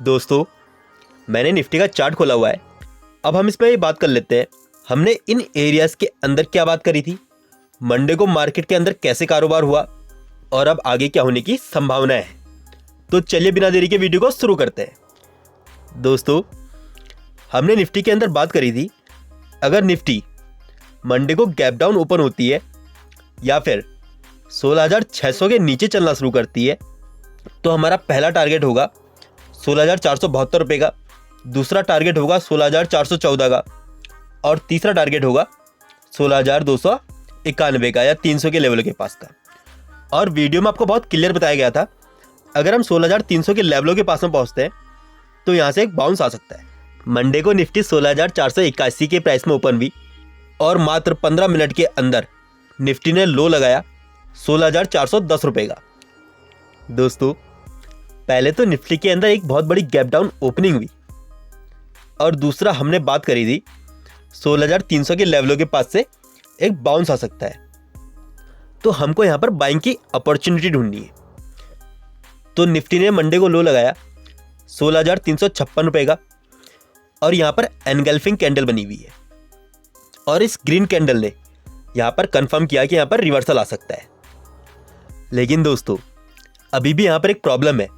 दोस्तों, मैंने निफ्टी का चार्ट खोला हुआ है। अब हम इसमें ये बात कर लेते हैं, हमने इन एरियाज के अंदर क्या बात करी थी, मंडे को मार्केट के अंदर कैसे कारोबार हुआ और अब आगे क्या होने की संभावना है। तो चलिए बिना देरी के वीडियो को शुरू करते हैं। दोस्तों, हमने निफ्टी के अंदर बात करी थी, अगर निफ्टी मंडे को गैप डाउन ओपन होती है या फिर 16,600 के नीचे चलना शुरू करती है तो हमारा पहला टारगेट होगा 16,472 रुपये का, दूसरा टारगेट होगा 16,414 का और तीसरा टारगेट होगा 16,291 का या 300 के लेवल के पास का। और वीडियो में आपको बहुत क्लियर बताया गया था, अगर हम 16,300 के लेवलों के पास में पहुंचते हैं तो यहाँ से एक बाउंस आ सकता है। मंडे को निफ्टी 16,481 के प्राइस में ओपन हुई और मात्र 15 मिनट के अंदर निफ्टी ने लो लगाया 16,410 रुपये का। दोस्तों, पहले तो निफ्टी के अंदर एक बहुत बड़ी गैप डाउन ओपनिंग हुई और दूसरा हमने बात करी थी 16,300 के लेवलों के पास से एक बाउंस आ सकता है, तो हमको यहाँ पर बाइंग की अपॉर्चुनिटी ढूंढनी है। तो निफ्टी ने मंडे को लो लगाया 16,356 रुपये का और यहाँ पर एनगल्फिंग कैंडल बनी हुई है और इस ग्रीन कैंडल ने यहाँ पर कंफर्म किया कि यहाँ पर रिवर्सल आ सकता है। लेकिन दोस्तों, अभी भी यहाँ पर एक प्रॉब्लम है,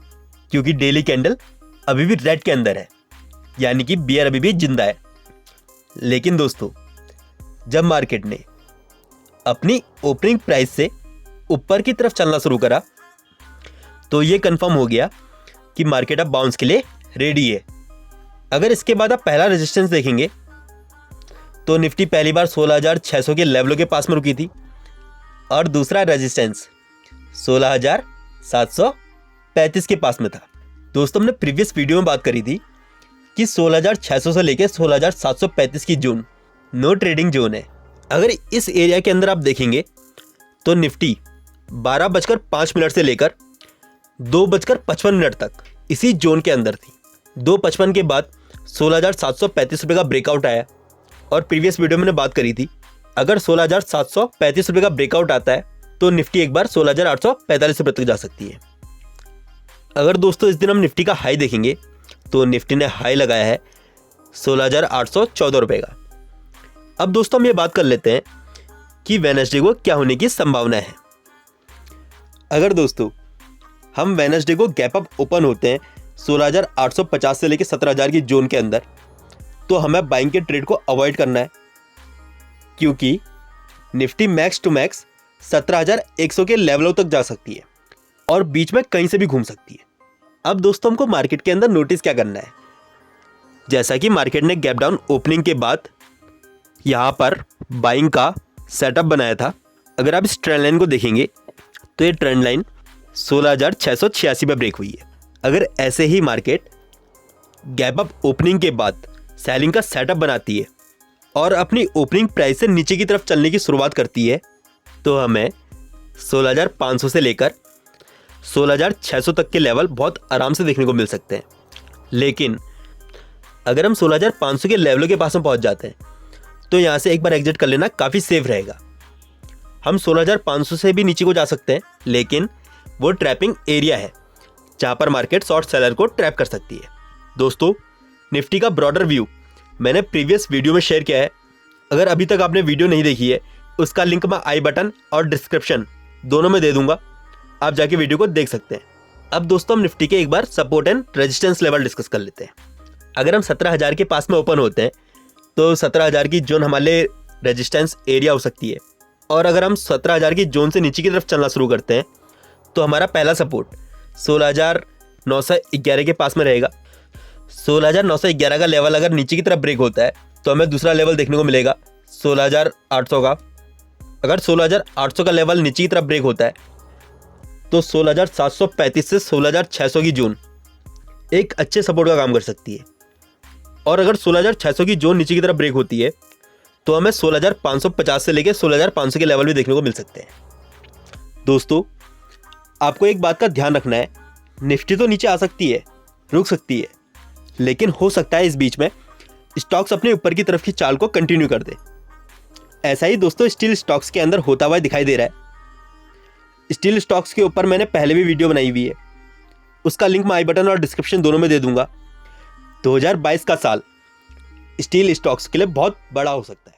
क्योंकि डेली कैंडल अभी भी रेड के अंदर है, यानी कि बियर अभी भी जिंदा है। लेकिन दोस्तों, जब मार्केट ने अपनी ओपनिंग प्राइस से ऊपर की तरफ चलना शुरू करा तो ये कंफर्म हो गया कि मार्केट अब बाउंस के लिए रेडी है। अगर इसके बाद आप पहला रेजिस्टेंस देखेंगे तो निफ्टी पहली बार 16,600 के लेवलों के पास में रुकी थी और दूसरा रेजिस्टेंस 16,735 के पास में था। दोस्तों, हमने प्रीवियस वीडियो में बात करी थी कि 16,600 से लेकर 16,735 की जोन नो ट्रेडिंग जोन है। अगर इस एरिया के अंदर आप देखेंगे तो निफ्टी 12:05 से लेकर 2:55 तक इसी जोन के अंदर थी। 2:55 के बाद 16,735 रुपये का ब्रेकआउट आया और प्रीवियस वीडियो में मैंने बात करी थी, अगर 16,735 रुपये का ब्रेकआउट आता है तो निफ्टी एक बार 16,845 रुपये तक जा सकती है। अगर दोस्तों इस दिन हम निफ्टी का हाई देखेंगे तो निफ्टी ने हाई लगाया है 16,814 रुपये का। अब दोस्तों हम ये बात कर लेते हैं कि वेडनेसडे को क्या होने की संभावना है। अगर दोस्तों हम वेडनेसडे को गैप अप ओपन होते हैं 16,850 से लेकर 17,000 की जोन के अंदर, तो हमें बाइंग के ट्रेड को अवॉइड करना है, क्योंकि निफ्टी मैक्स टू मैक्स 17,100 के लेवलों तक जा सकती है और बीच में कहीं से भी घूम सकती है। अब दोस्तों हमको मार्केट के अंदर नोटिस क्या करना है, जैसा कि मार्केट ने गैप डाउन ओपनिंग के बाद यहाँ पर बाइंग का सेटअप बनाया था। अगर आप इस ट्रेंड लाइन को देखेंगे तो ये ट्रेंड लाइन 16,686 पे ब्रेक हुई है। अगर ऐसे ही मार्केट गैप अप ओपनिंग के बाद सेलिंग का सेटअप बनाती है और अपनी ओपनिंग प्राइस से नीचे की तरफ चलने की शुरुआत करती है तो हमें 16,500 से लेकर 16,600 तक के लेवल बहुत आराम से देखने को मिल सकते हैं। लेकिन अगर हम 16,500 के लेवलों के पास में पहुंच जाते हैं तो यहाँ से एक बार एग्जिट कर लेना काफ़ी सेफ रहेगा। हम 16,500 से भी नीचे को जा सकते हैं, लेकिन वो ट्रैपिंग एरिया है जहाँ पर मार्केट शॉर्ट सेलर को ट्रैप कर सकती है। दोस्तों, निफ्टी का ब्रॉडर व्यू मैंने प्रीवियस वीडियो में शेयर किया है। अगर अभी तक आपने वीडियो नहीं देखी है, उसका लिंक मैं आई बटन और डिस्क्रिप्शन दोनों में दे दूंगा, आप जाके वीडियो को देख सकते हैं। अब दोस्तों हम निफ्टी के एक बार support and resistance level discuss कर लेते हैं। अगर हम 17,000 के पास में ओपन होते हैं तो 17,000 की जोन हमारे रेजिस्टेंस एरिया हो सकती है और अगर हम 17,000 की जोन से नीचे की तरफ चलना शुरू करते हैं तो हमारा पहला सपोर्ट 16,911 के पास में रहेगा। 16,911 का लेवल अगर नीचे की तरफ ब्रेक होता है तो हमें दूसरा लेवल देखने को मिलेगा 16,800 का। अगर 16,800 का लेवल नीचे की तरफ ब्रेक होता है तो 16,735 से 16,600 की जोन एक अच्छे सपोर्ट का काम कर सकती है और अगर 16,600 की जोन नीचे की तरफ ब्रेक होती है तो हमें 16,550 से लेकर 16,500 के लेवल भी देखने को मिल सकते हैं। दोस्तों, आपको एक बात का ध्यान रखना है, निफ्टी तो नीचे आ सकती है, रुक सकती है, लेकिन हो सकता है इस बीच में स्टॉक्स अपने ऊपर की तरफ की चाल को कंटिन्यू कर दे। ऐसा ही दोस्तों स्टील स्टॉक्स के अंदर होता हुआ दिखाई दे रहा है। स्टील स्टॉक्स के ऊपर मैंने पहले भी वीडियो बनाई हुई है, उसका लिंक मैं आई बटन और डिस्क्रिप्शन दोनों में दे दूंगा। 2022 का साल स्टील स्टॉक्स के लिए बहुत बड़ा हो सकता है।